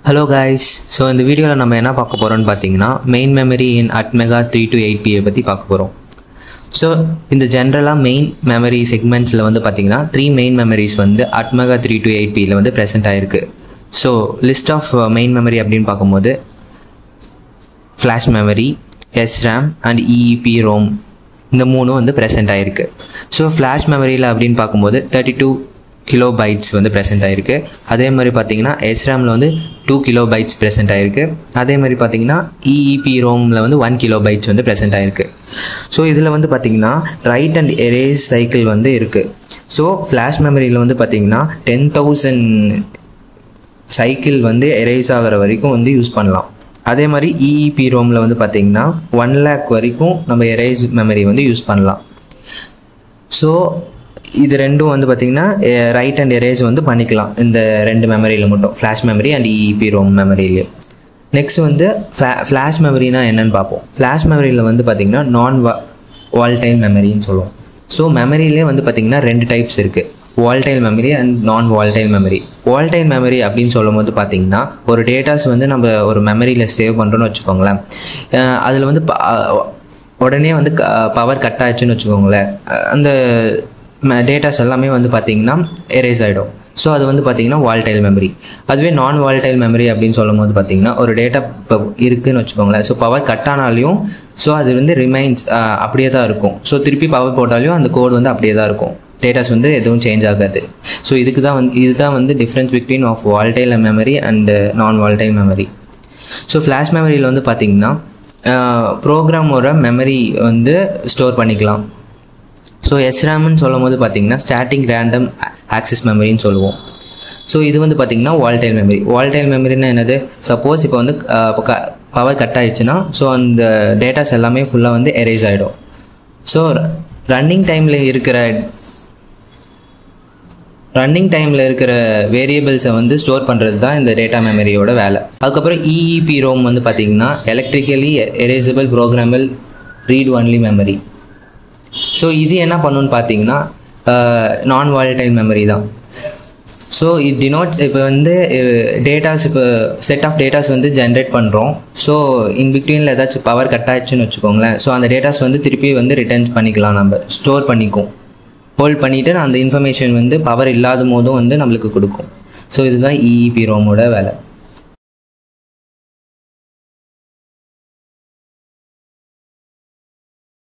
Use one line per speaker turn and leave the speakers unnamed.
Hello guys, so in the video நம்ம என்ன பார்க்க போறோம்னு பாத்தீங்கன்னா main memory in Atmega 328P பத்தி பார்க்க போறோம். So இந்த ஜெனரலா main memory segmentsல வந்து பாத்தீங்கன்னா 3 main memories வந்து Atmega 328P ல வந்து present ஆயிருக்கு. So list of main memory அப்படினு பாக்கும்போது flash memory, SRAM and EEPROM இந்த மூணும் வந்து present ஆயிருக்கு. So flash memoryல அப்படினு பாக்கும்போது 32 kilobytes வந்து present ஆயிருக்கு. அதே மாதிரி பாத்தீங்கன்னா SRAMல வந்து 2 kilobytes present ஆயிருக்கு. அதே மாதிரி பாத்தீங்கன்னா EEPROMல வந்து 1 kilobytes வந்து present ஆயிருக்கு. ஸோ இதில் வந்து பாத்தீங்கன்னா ரைட் அண்ட் எரேஸ் சைக்கிள் வந்து இருக்கு. ஸோ ஃப்ளாஷ் மெமரியில் வந்து பாத்தீங்கன்னா 10,000 சைக்கிள் வந்து எரேஸ் ஆகிற வரைக்கும் வந்து யூஸ் பண்ணலாம். அதே மாதிரி EEPROMல வந்து பாத்தீங்கன்னா 1 lakh வரைக்கும் நம்ம எரேஸ் மெமரி வந்து யூஸ் பண்ணலாம். ஸோ இது ரெண்டும் வந்து பார்த்தீங்கன்னா ரைட் அண்ட் எரேஸ் வந்து பண்ணிக்கலாம் இந்த ரெண்டு மெமரியில் மட்டும், ஃப்ளாஷ் மெமரி அண்ட் EEPROM மெமரியிலே. நெக்ஸ்ட் வந்து ஃப்ளாஷ் மெமரினா என்னன்னு பார்ப்போம். ஃப்ளாஷ் மெமரியில் வந்து பார்த்தீங்கன்னா நான் வால்டைல் மெமரின்னு சொல்லுவோம். ஸோ மெமரியிலே வந்து பார்த்தீங்கன்னா 2 டைப்ஸ் இருக்குது, volatile memory and non volatile memory. Volatile memory அப்படின்னு சொல்லும் போது பார்த்தீங்கன்னா ஒரு டேட்டாஸ் வந்து நம்ம ஒரு மெமரியில் சேவ் பண்ணுறோன்னு வச்சுக்கோங்களேன். அதில் வந்து உடனே வந்து பவர் கட் ஆச்சுன்னு வச்சுக்கோங்களேன், அந்த டேட்டாஸ் எல்லாமே வந்து பார்த்தீங்கன்னா எரேஸ் ஆகிடும். ஸோ அது வந்து பார்த்தீங்கன்னா வால்டைல் மெமரி. அதுவே நான் வால்டைல் மெமரி அப்படின்னு சொல்லும் போது பார்த்தீங்கன்னா ஒரு டேட்டா இப்போ இருக்குதுன்னு வச்சுக்கோங்களேன். ஸோ பவர் கட் ஆனாலையும் ஸோ அது வந்து ரிமைன்ஸ் அப்படியே தான் இருக்கும். ஸோ திருப்பி பவர் போட்டாலையும் அந்த கோட் வந்து அப்படியே தான் இருக்கும், டேட்டாஸ் வந்து எதுவும் சேஞ்ச் ஆகாது. ஸோ இதுதான் வந்து difference between of volatile memory and non volatile memory. So flash மெமரியில் வந்து பார்த்தீங்கன்னா ப்ரோக்ராமோட மெமரி வந்து ஸ்டோர் பண்ணிக்கலாம். ஸோ SRAMன்னு சொல்லும் போது பார்த்தீங்கன்னா ஸ்டாட்டிக் ரேண்டம் ஆக்சஸ் மெமரின்னு சொல்லுவோம். ஸோ இது வந்து பார்த்தீங்கன்னா வால்டைல் மெமரி. வால்டைல் மெமரின்னா என்னது, சப்போஸ் இப்போ வந்து பவர் கட் ஆயிடுச்சுன்னா ஸோ அந்த டேட்டாஸ் எல்லாமே ஃபுல்லாக வந்து எரேஸ் ஆகிடும். ஸோ ரன்னிங் டைமில் இருக்கிற வேரியபிள்ஸை வந்து ஸ்டோர் பண்ணுறது தான் இந்த டேட்டா மெமரியோட வேலை. அதுக்கப்புறம் EEPROM வந்து பார்த்தீங்கன்னா electrically erasable programmable read only memory. So இது என்ன பண்ணுன்னு பார்த்தீங்கன்னா நான் வால்டைல் மெமரி தான். ஸோ இது டினோட்ஸ் இப்போ வந்து டேட்டாஸ், இப்போ செட் ஆஃப் டேட்டாஸ் வந்து ஜென்ரேட் பண்ணுறோம். ஸோ இன் பிட்வீனில் ஏதாச்சும் பவர் கட் ஆயிடுச்சுன்னு வச்சுக்கோங்களேன். ஸோ அந்த டேட்டாஸ் வந்து திருப்பி வந்து ரிட்டர்ன் பண்ணிக்கலாம், நம்ம ஸ்டோர் பண்ணிக்கும், ஹோல்ட் பண்ணிவிட்டு அந்த இன்ஃபர்மேஷன் வந்து பவர் இல்லாத போதும் வந்து நம்மளுக்கு கொடுக்கும். ஸோ இதுதான் EEPROMோட வேலை.